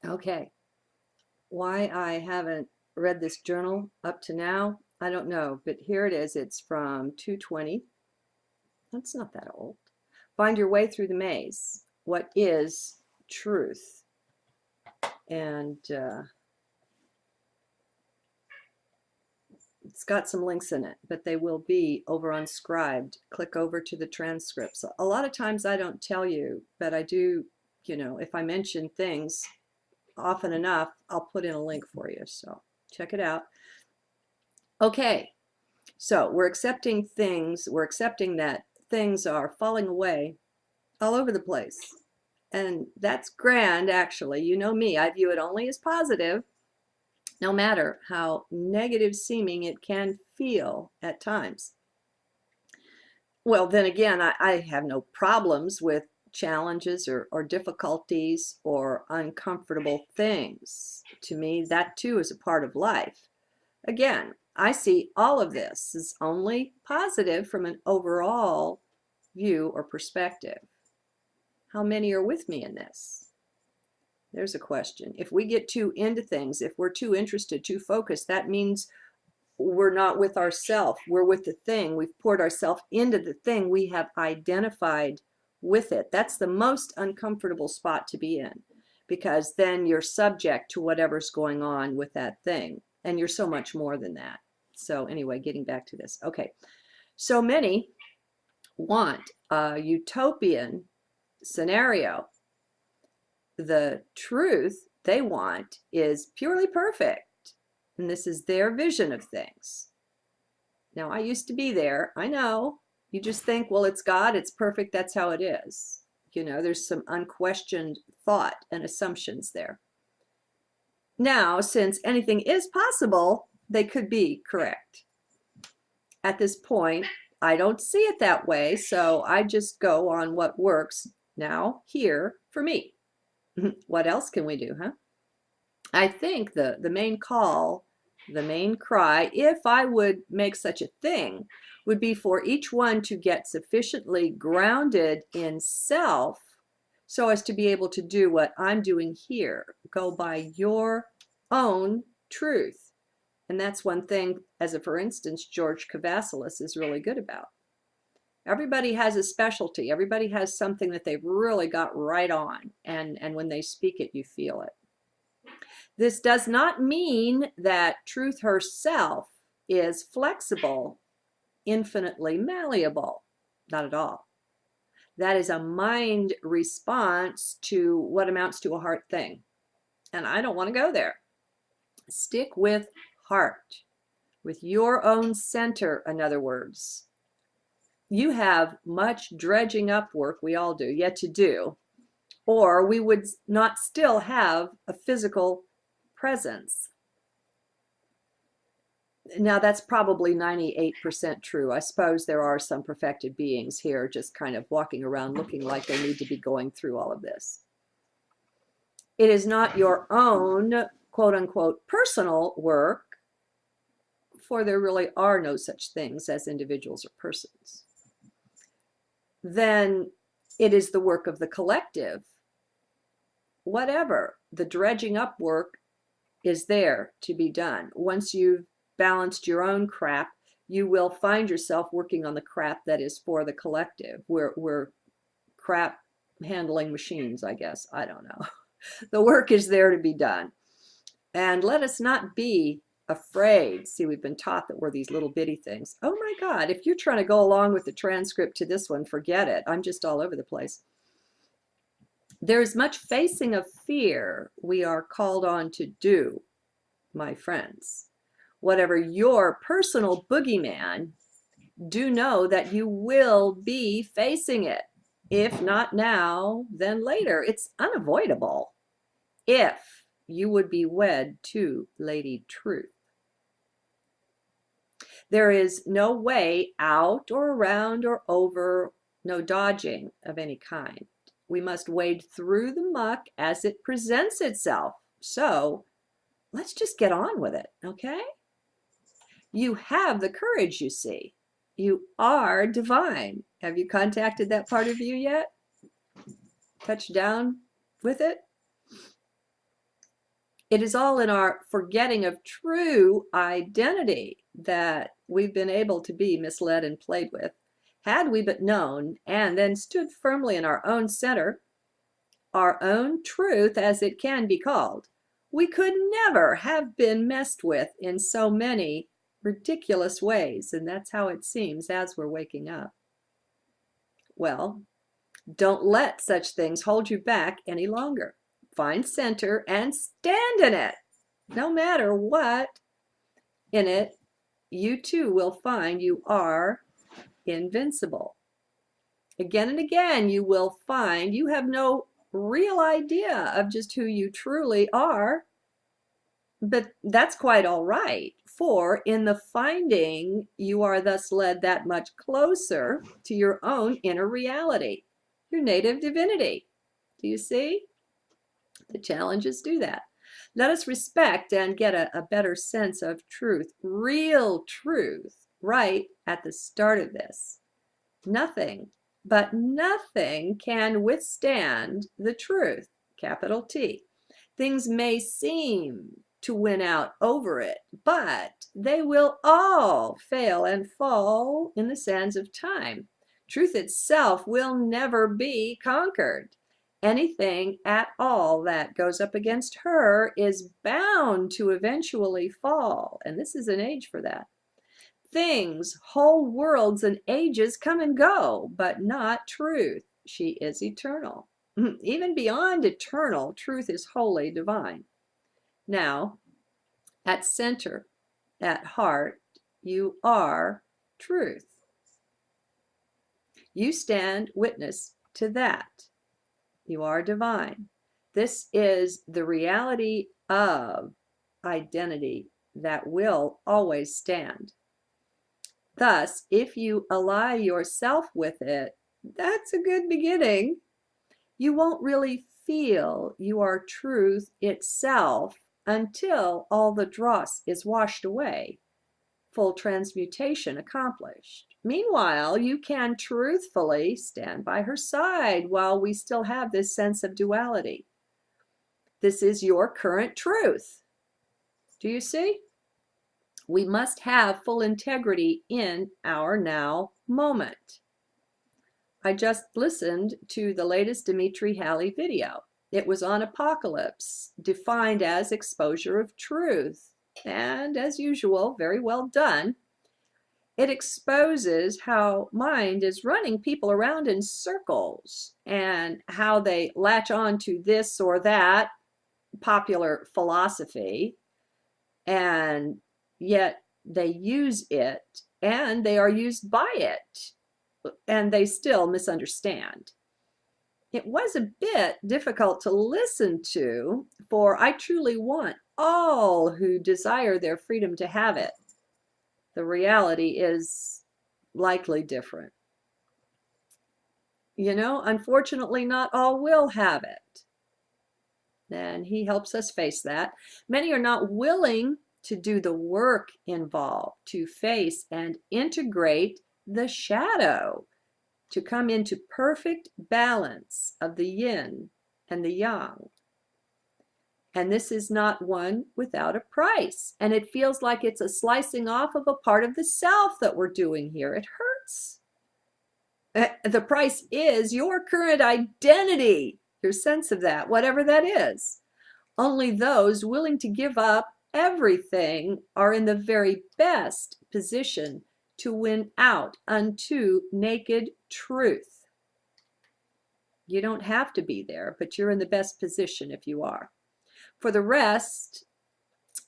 Okay, why I haven't read this journal up to now, I don't know, but here it is. It's from 220. That's not that old. Find your way through the maze. What is truth? And it's got some links in it, but they will be over on Scribed. Click over to the transcripts. A lot of times I don't tell you, but I do, if I mention things often enough, I'll put in a link for you. So check it out. Okay, so we're accepting things, we're accepting that things are falling away all over the place. And that's grand, actually. You know me, I view it only as positive, no matter how negative seeming it can feel at times. Well, then again, I have no problems with challenges or difficulties or uncomfortable things. To me, that too is a part of life. Again, I see all of this as only positive from an overall view or perspective. How many are with me in this? There's a question. If we get too into things, if we're too interested, too focused, that means we're not with ourselves. We're with the thing. We've poured ourselves into the thing. We have identified with it. That's the most uncomfortable spot to be in, because then you're subject to whatever's going on with that thing. And you're so much more than that. So anyway, getting back to this. Okay. So many want a utopian scenario. The truth they want is purely perfect. And this is their vision of things. Now, I used to be there. I know. You just think, well, it's God, it's perfect, that's how it is. There's some unquestioned thought and assumptions there. Now, since anything is possible, they could be correct. At this point, I don't see it that way, so I just go on what works now, here, for me. What else can we do, huh? I think the main call, the main cry, if I would make such a thing, would be for each one to get sufficiently grounded in self so as to be able to do what I'm doing here. Go by your own truth. And that's one thing, for instance, George Kavasilis is really good about. Everybody has a specialty. Everybody has something that they've really got right on. And when they speak it, you feel it. This does not mean that truth herself is flexible, infinitely malleable. Not at all. That is a mind response to what amounts to a heart thing. And I don't want to go there. Stick with heart, with your own center, in other words. You have much dredging up work, we all do, yet to do, or we would not still have a physical presence. Now, that's probably 98% true. I suppose there are some perfected beings here just kind of walking around looking like they need to be going through all of this. It is not your own, quote unquote, personal work, for there really are no such things as individuals or persons. Then it is the work of the collective. Whatever, the dredging up work is there to be done. Once you've balanced your own crap, you will find yourself working on the crap that is for the collective. We're crap handling machines, I guess. I don't know. The work is there to be done. And let us not be afraid. See, we've been taught that we're these little bitty things. Oh my God, if you're trying to go along with the transcript to this one, forget it. I'm just all over the place. There is much facing of fear we are called on to do, my friends. Whatever your personal boogeyman, do know that you will be facing it. If not now, then later. It's unavoidable if you would be wed to Lady Truth. There is no way out or around or over, no dodging of any kind. We must wade through the muck as it presents itself. So let's just get on with it, okay? You have the courage, you see. You are divine. Have you contacted that part of you yet? Touched down with it? It is all in our forgetting of true identity that we've been able to be misled and played with. Had we but known and then stood firmly in our own center, our own truth as it can be called, we could never have been messed with in so many ridiculous ways. And that's how it seems as we're waking up. Well, don't let such things hold you back any longer. Find center and stand in it. No matter what in it, you too will find you are invincible. Again and again, you will find you have no real idea of just who you truly are, but that's quite all right, for in the finding, you are thus led that much closer to your own inner reality, your native divinity. Do you see? The challenges do that. Let us respect and get a better sense of truth, real truth, right at the start of this. Nothing, but nothing can withstand the truth, capital T. Things may seem to win out over it, but they will all fail and fall in the sands of time. Truth itself will never be conquered. Anything at all that goes up against her is bound to eventually fall, and this is an age for that. Things, whole worlds and ages come and go, but not truth. She is eternal. Even beyond eternal, truth is wholly divine. Now, at center, at heart, you are truth. You stand witness to that. You are divine. This is the reality of identity that will always stand. Thus, if you ally yourself with it, that's a good beginning. You won't really feel you are truth itself until all the dross is washed away, full transmutation accomplished. Meanwhile, you can truthfully stand by her side while we still have this sense of duality. This is your current truth. Do you see? We must have full integrity in our now moment. I just listened to the latest Dimitri Halley video. It was on apocalypse, defined as exposure of truth. And as usual, very well done. It exposes how mind is running people around in circles and how they latch on to this or that popular philosophy, and yet they use it and they are used by it, and they still misunderstand. It was a bit difficult to listen to, for I truly want all who desire their freedom to have it. The reality is likely different. Unfortunately, not all will have it. And he helps us face that. Many are not willing to do the work involved to face and integrate the shadow, to come into perfect balance of the yin and the yang. And this is not one without a price. And it feels like it's a slicing off of a part of the self that we're doing here. It hurts. The price is your current identity, your sense of that, whatever that is. Only those willing to give up everything are in the very best position to win out unto naked truth. You don't have to be there, but you're in the best position if you are. For the rest,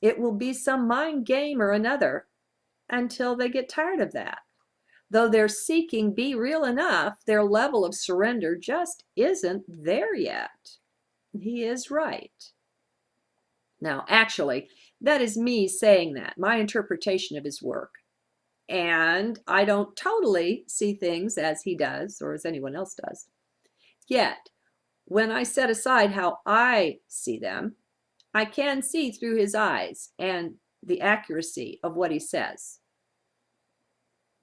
it will be some mind game or another until they get tired of that. Though their seeking be real enough, their level of surrender just isn't there yet. He is right. Now, actually, that is me saying that, my interpretation of his work. And I don't totally see things as he does or as anyone else does. Yet, when I set aside how I see them, I can see through his eyes and the accuracy of what he says.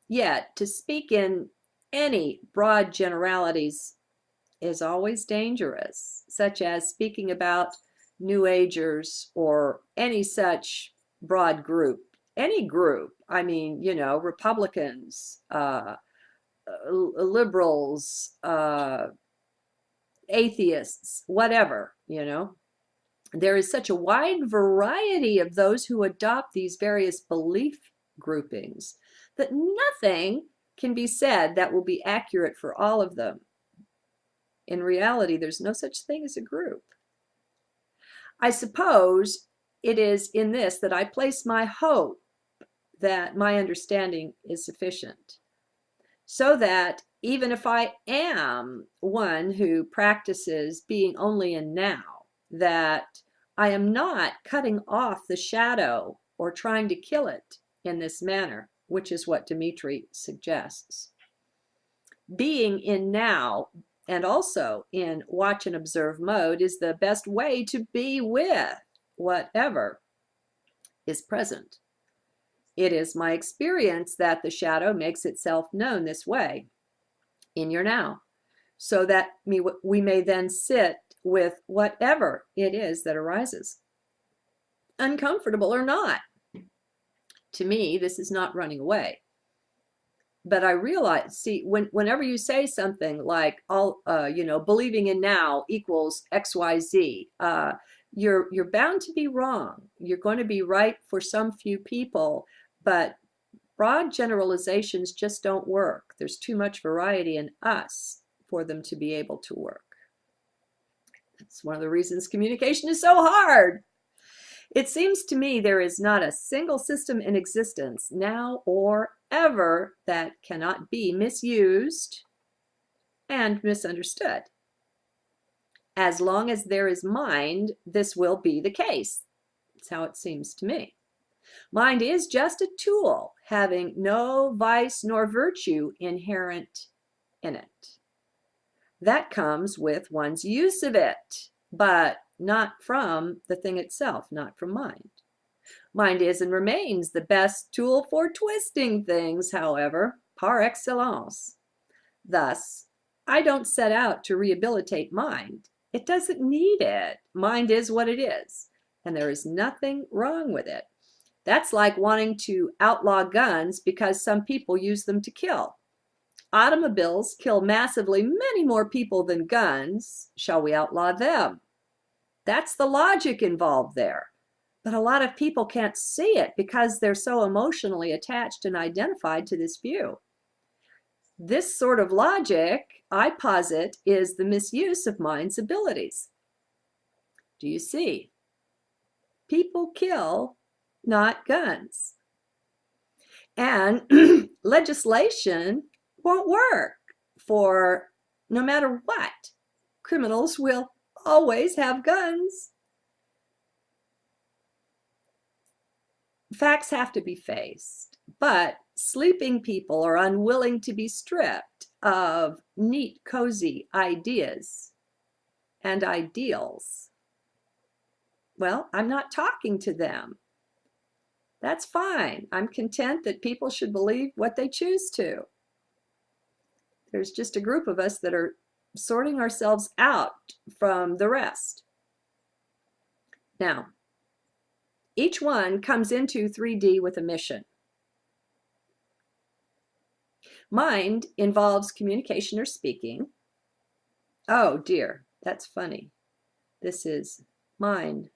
Yet, to speak in any broad generalities is always dangerous, such as speaking about New Agers or any such broad group, any group, I mean, Republicans, liberals, atheists, whatever, there is such a wide variety of those who adopt these various belief groupings that nothing can be said that will be accurate for all of them. In reality, there's no such thing as a group. I suppose it is in this that I place my hope that my understanding is sufficient, so that even if I am one who practices being only in now, that I am not cutting off the shadow or trying to kill it in this manner, which is what Dimitri suggests. Being in now and also in watch and observe mode is the best way to be with whatever is present. It is my experience that the shadow makes itself known this way in your now, so that we may then sit with whatever it is that arises, uncomfortable or not. To me, this is not running away. But I realize, see, whenever you say something like, believing in now equals XYZ, you're bound to be wrong. You're going to be right for some few people, but broad generalizations just don't work. There's too much variety in us for them to be able to work. That's one of the reasons communication is so hard. It seems to me there is not a single system in existence now or ever that cannot be misused and misunderstood. As long as there is mind, this will be the case. That's how it seems to me. Mind is just a tool, having no vice nor virtue inherent in it. That comes with one's use of it, but not from the thing itself, not from mind. Mind is and remains the best tool for twisting things, however, par excellence. Thus, I don't set out to rehabilitate mind. It doesn't need it. Mind is what it is, and there is nothing wrong with it. That's like wanting to outlaw guns because some people use them to kill. Automobiles kill massively many more people than guns. Shall we outlaw them? That's the logic involved there. But a lot of people can't see it because they're so emotionally attached and identified to this view. This sort of logic, I posit, is the misuse of mind's abilities. Do you see? People kill, not guns. And legislation won't work, for no matter what, criminals will always have guns. Facts have to be faced, but sleeping people are unwilling to be stripped of neat, cozy ideas and ideals. Well, I'm not talking to them. That's fine. I'm content that people should believe what they choose to. There's just a group of us that are sorting ourselves out from the rest. Now, each one comes into 3D with a mission. Mind involves communication or speaking. Oh dear, that's funny. This is mind.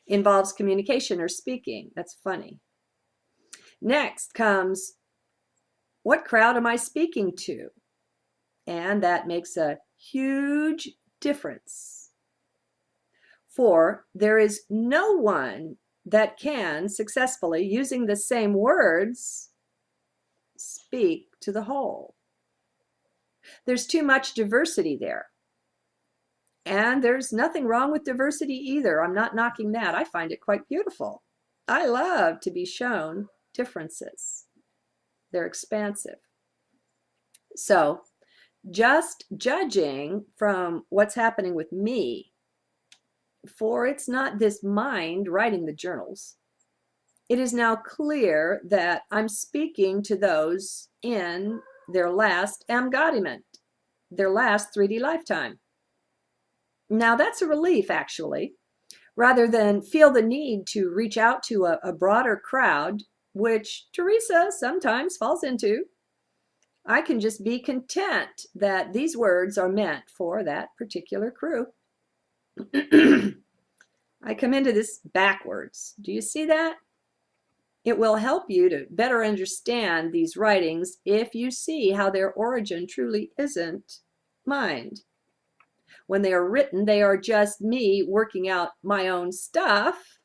Involves communication or speaking. That's funny. Next comes, what crowd am I speaking to? And that makes a huge difference. For there is no one that can successfully, using the same words, speak to the whole. There's too much diversity there. And there's nothing wrong with diversity either. I'm not knocking that. I find it quite beautiful. I love to be shown differences. They're expansive. So, just judging from what's happening with me, for it's not this mind writing the journals. It is now clear that I'm speaking to those in their last embodiment, their last 3D lifetime. Now that's a relief, actually, rather than feel the need to reach out to a broader crowd, which Teresa sometimes falls into. I can just be content that these words are meant for that particular crew. I come into this backwards. Do you see that? It will help you to better understand these writings if you see how their origin truly isn't mind. When they are written, they are just me working out my own stuff.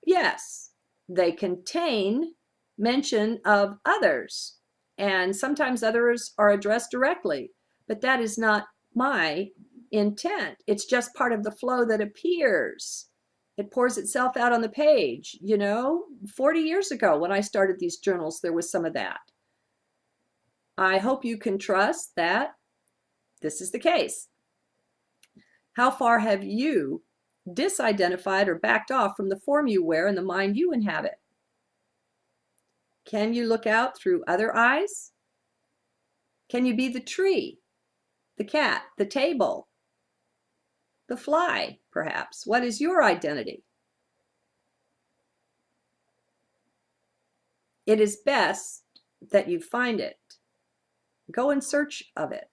Yes, they contain mention of others, and sometimes others are addressed directly, but that is not my intent. It's just part of the flow that appears. It pours itself out on the page. 40 years ago when I started these journals, there was some of that. I hope you can trust that this is the case. How far have you disidentified or backed off from the form you wear and the mind you inhabit? Can you look out through other eyes? Can you be the tree, the cat, the table, the fly, perhaps? What is your identity? It is best that you find it. Go in search of it.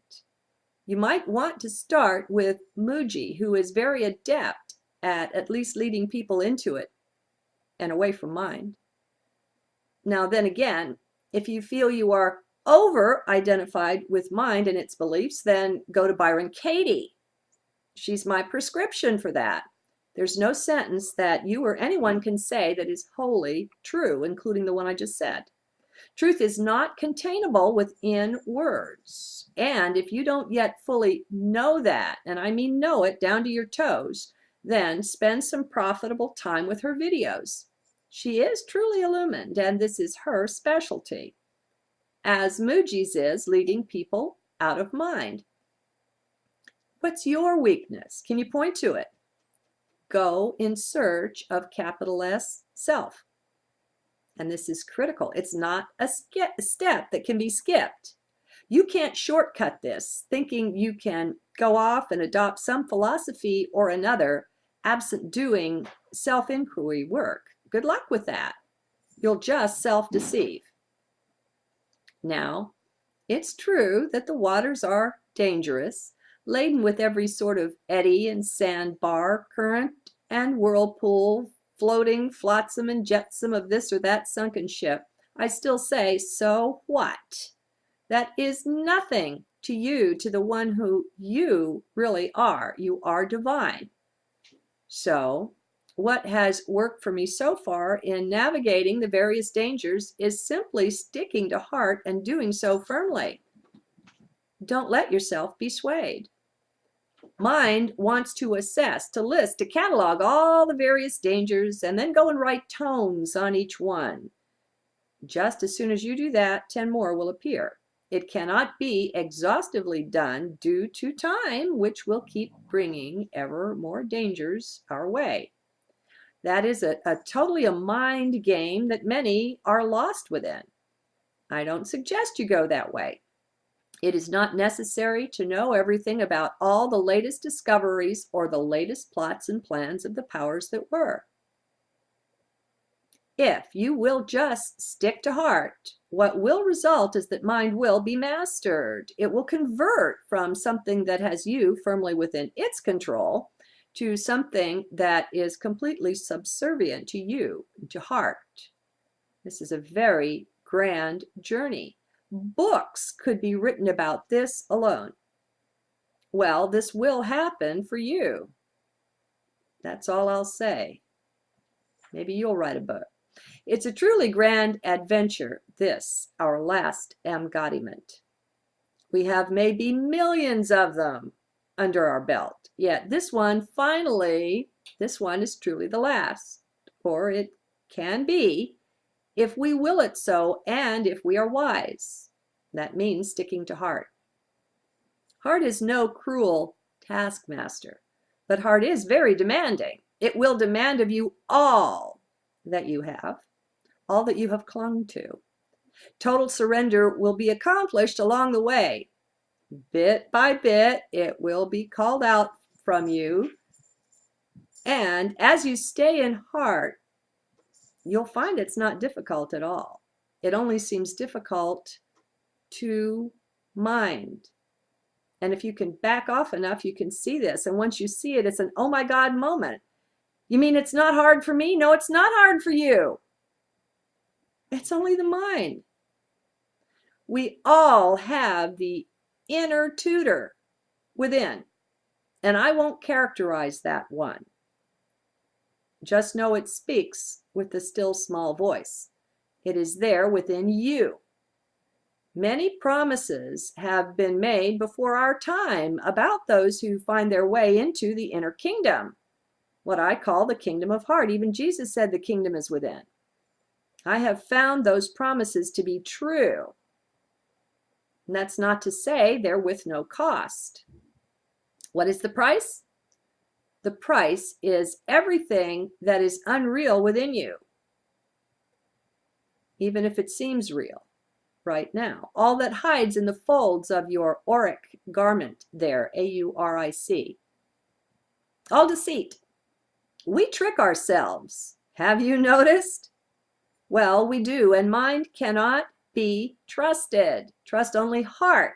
You might want to start with Muji, who is very adept at least leading people into it and away from mind. Now, then again, if you feel you are over-identified with mind and its beliefs, then go to Byron Katie. She's my prescription for that. There's no sentence that you or anyone can say that is wholly true, including the one I just said. Truth is not containable within words. And if you don't yet fully know that, and I mean know it down to your toes, then spend some profitable time with her videos. She is truly illumined, and this is her specialty, as Muji's is leading people out of mind. What's your weakness? Can you point to it? Go in search of capital S self. And this is critical. It's not a step that can be skipped. You can't shortcut this, thinking you can go off and adopt some philosophy or another, absent doing self-inquiry work. Good luck with that. You'll just self-deceive. Now, it's true that the waters are dangerous, laden with every sort of eddy and sandbar, current and whirlpool, floating flotsam and jetsam of this or that sunken ship. I still say, so what? That is nothing to you, to the one who you really are. You are divine. So, what has worked for me so far in navigating the various dangers is simply sticking to heart and doing so firmly. Don't let yourself be swayed. Mind wants to assess, to list, to catalog all the various dangers and then go and write tomes on each one. Just as soon as you do that, 10 more will appear. It cannot be exhaustively done due to time, which will keep bringing ever more dangers our way. That is totally a mind game that many are lost within. I don't suggest you go that way. It is not necessary to know everything about all the latest discoveries or the latest plots and plans of the powers that were. If you will just stick to heart, what will result is that mind will be mastered. It will convert from something that has you firmly within its control to something that is completely subservient to you, to heart. This is a very grand journey. Books could be written about this alone. Well, this will happen for you. That's all I'll say. Maybe you'll write a book. It's a truly grand adventure, this, our last embodiment. We have maybe millions of them under our belt, yet this one is truly the last, or it can be, if we will it so, and if we are wise. That means sticking to heart. Heart is no cruel taskmaster, but heart is very demanding. It will demand of you all that you have, all that you have clung to. Total surrender will be accomplished along the way. Bit by bit, it will be called out from you. And as you stay in heart, you'll find it's not difficult at all. It only seems difficult to mind. And if you can back off enough, you can see this. And once you see it, it's an oh my God moment. You mean it's not hard for me? No, it's not hard for you. It's only the mind. We all have the inner tutor within. And I won't characterize that one. Just know it speaks with the still small voice. It is there within you. Many promises have been made before our time about those who find their way into the inner kingdom, what I call the kingdom of heart. Even Jesus said the kingdom is within. I have found those promises to be true. And that's not to say they're with no cost. What is the price? The price is everything that is unreal within you, even if it seems real right now. All that hides in the folds of your auric garment there, A-U-R-I-C. All deceit. We trick ourselves. Have you noticed? Well, we do, and mind cannot be trusted. Trust only heart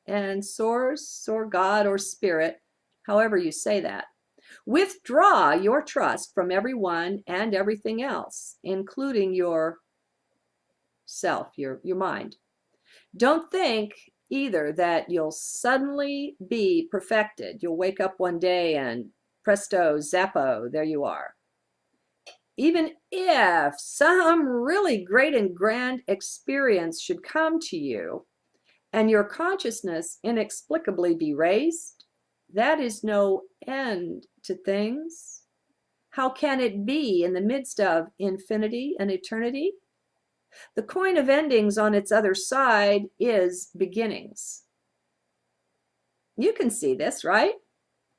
and source or God or spirit, however you say that. Withdraw your trust from everyone and everything else, including your self, your mind. Don't think either that you'll suddenly be perfected. You'll wake up one day and presto, zappo, there you are. Even if some really great and grand experience should come to you and your consciousness inexplicably be raised, that is no end to things. How can it be in the midst of infinity and eternity? The coin of endings on its other side is beginnings. You can see this, right?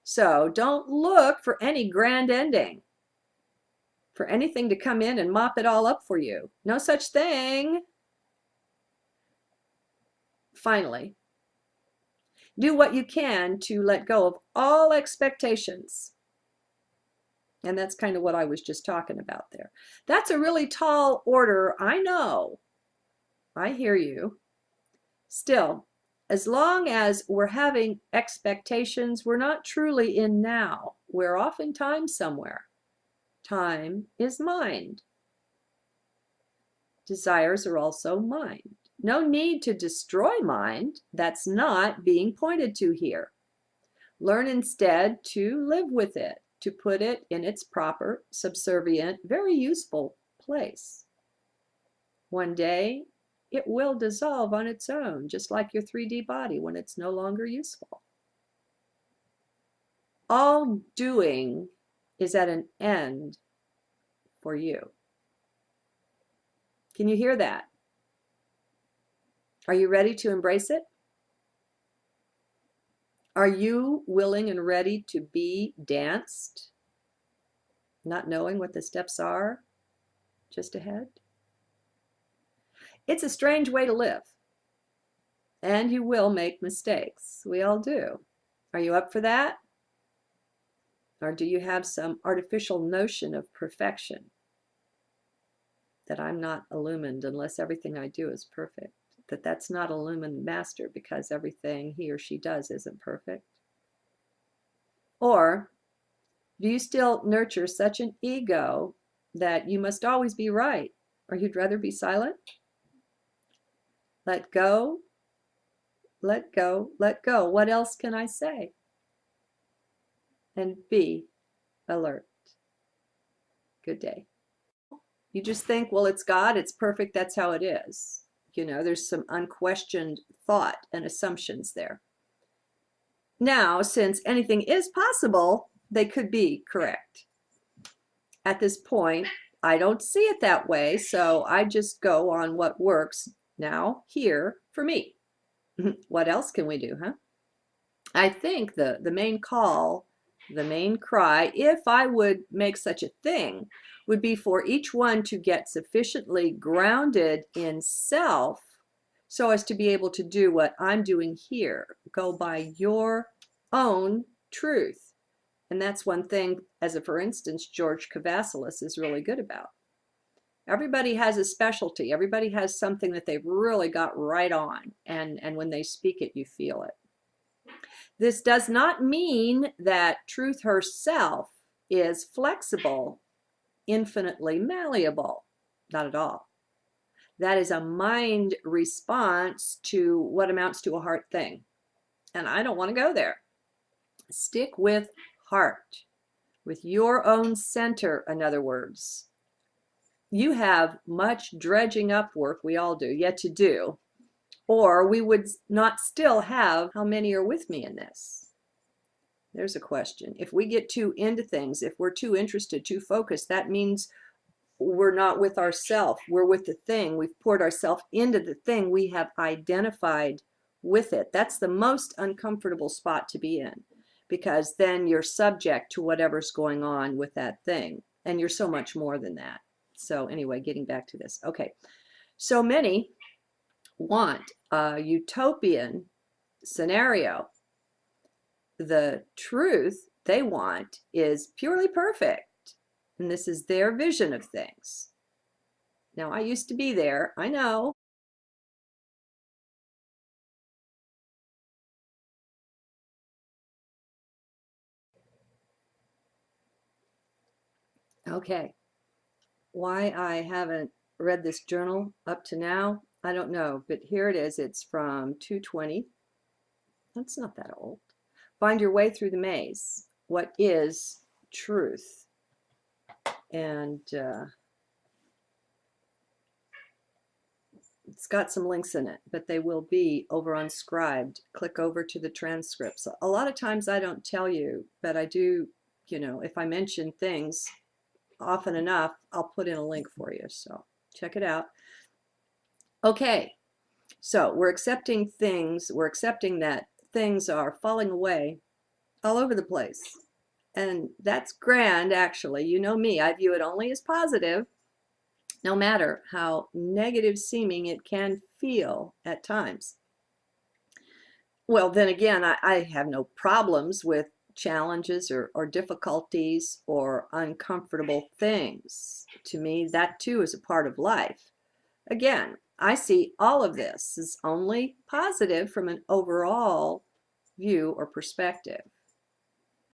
So don't look for any grand ending, for anything to come in and mop it all up for you. No such thing. Finally, do what you can to let go of all expectations. And that's kind of what I was just talking about there. That's a really tall order, I know. I hear you. Still, as long as we're having expectations, we're not truly in now. We're off in time somewhere. Time is mind. Desires are also mind. No need to destroy mind. That's not being pointed to here. Learn instead to live with it, to put it in its proper, subservient, very useful place. One day, it will dissolve on its own, just like your 3D body when it's no longer useful. All doing is at an end for you. Can you hear that? Are you ready to embrace it? Are you willing and ready to be danced, not knowing what the steps are just ahead? It's a strange way to live, and you will make mistakes. We all do. Are you up for that? Or do you have some artificial notion of perfection, that I'm not illumined unless everything I do is perfect? That's not a illumined master because everything he or she does isn't perfect? Or do you still nurture such an ego that you must always be right, or you'd rather be silent? Let go, let go, let go. What else can I say? And be alert. Good day. You just think, well, it's God, it's perfect, that's how it is. You know, there's some unquestioned thought and assumptions there. Now, since anything is possible, they could be correct. At this point, I don't see it that way, so I just go on what works now, here, for me. What else can we do, huh? I think the main call, the main cry, if I would make such a thing, would be for each one to get sufficiently grounded in self so as to be able to do what I'm doing here. Go by your own truth. And that's one thing, as a for instance, George Kavasilis is really good about. Everybody has a specialty. Everybody has something that they've really got right on. And when they speak it, you feel it. This does not mean that truth herself is flexible, infinitely malleable. Not at all. That is a mind response to what amounts to a heart thing. And I don't want to go there. Stick with heart, with your own center, in other words. You have much dredging up work, we all do, yet to do, or we would not still have how many are with me in this. There's a question. If we get too into things, if we're too interested, too focused, that means we're not with ourselves. We're with the thing. We've poured ourselves into the thing. We have identified with it. That's the most uncomfortable spot to be in, because then you're subject to whatever's going on with that thing. And you're so much more than that. So anyway, getting back to this. Okay. So many want a utopian scenario. The truth they want is purely perfect. And this is their vision of things. Now, I used to be there. I know. Okay. Why I haven't read this journal up to now, I don't know. But here it is. It's from 220. That's not that old. Find your way through the maze. What is truth? And it's got some links in it, but they will be over on Scribed. Click over to the transcripts. A lot of times I don't tell you, but I do, if I mention things often enough, I'll put in a link for you. So check it out. Okay, so we're accepting things. We're accepting that things are falling away all over the place. And that's grand, actually. You know me, I view it only as positive, no matter how negative seeming it can feel at times. Well, then again, I have no problems with challenges or difficulties or uncomfortable things. To me, that too is a part of life. Again, I see all of this as only positive from an overall view or perspective.